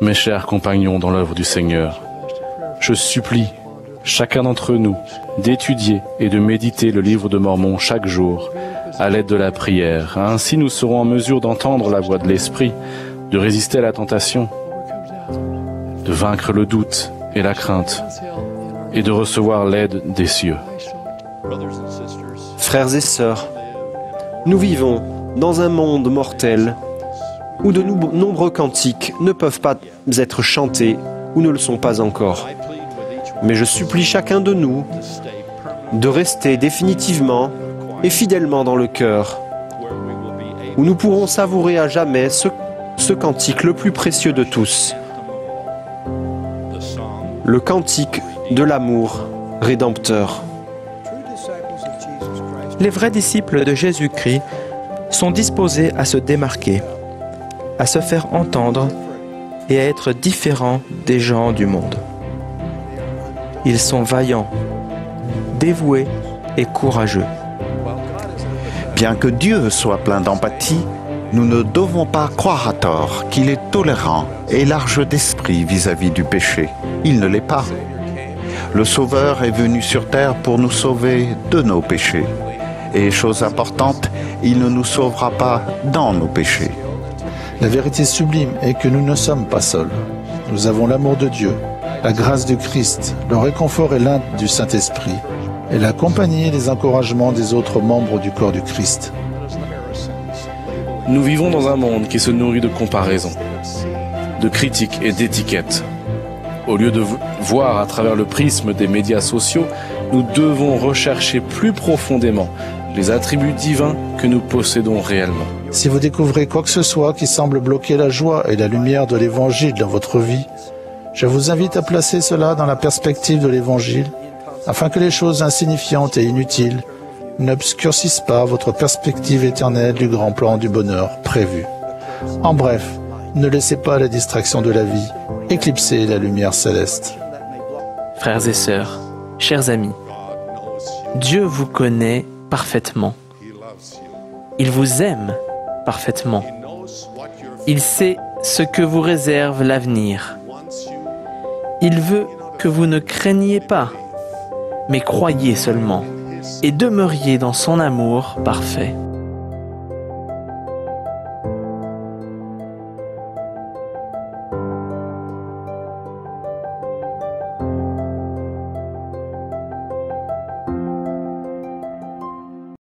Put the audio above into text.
Mes chers compagnons dans l'œuvre du Seigneur, je supplie chacun d'entre nous d'étudier et de méditer le livre de Mormon chaque jour à l'aide de la prière. Ainsi nous serons en mesure d'entendre la voix de l'Esprit, de résister à la tentation, de vaincre le doute et la crainte et de recevoir l'aide des cieux. Frères et sœurs, nous vivons dans un monde mortel où de nombreux cantiques ne peuvent pas être chantés ou ne le sont pas encore. Mais je supplie chacun de nous de rester définitivement et fidèlement dans le cœur, où nous pourrons savourer à jamais ce cantique le plus précieux de tous, le cantique de l'amour rédempteur. Les vrais disciples de Jésus-Christ sont disposés à se démarquer, à se faire entendre et à être différents des gens du monde. Ils sont vaillants, dévoués et courageux. Bien que Dieu soit plein d'empathie, nous ne devons pas croire à tort qu'il est tolérant et large d'esprit vis-à-vis du péché. Il ne l'est pas. Le Sauveur est venu sur terre pour nous sauver de nos péchés. Et chose importante, il ne nous sauvera pas dans nos péchés. La vérité sublime est que nous ne sommes pas seuls. Nous avons l'amour de Dieu, la grâce du Christ, le réconfort et l'aide du Saint-Esprit, et la compagnie et les encouragements des autres membres du corps du Christ. Nous vivons dans un monde qui se nourrit de comparaisons, de critiques et d'étiquettes. Au lieu de voir à travers le prisme des médias sociaux, nous devons rechercher plus profondément les attributs divins que nous possédons réellement. Si vous découvrez quoi que ce soit qui semble bloquer la joie et la lumière de l'Évangile dans votre vie, je vous invite à placer cela dans la perspective de l'Évangile, afin que les choses insignifiantes et inutiles n'obscurcissent pas votre perspective éternelle du grand plan du bonheur prévu. En bref, ne laissez pas la distraction de la vie éclipser la lumière céleste. Frères et sœurs, chers amis, Dieu vous connaît parfaitement. Il vous aime parfaitement. Il sait ce que vous réserve l'avenir. Il veut que vous ne craigniez pas, mais croyez seulement et demeuriez dans son amour parfait.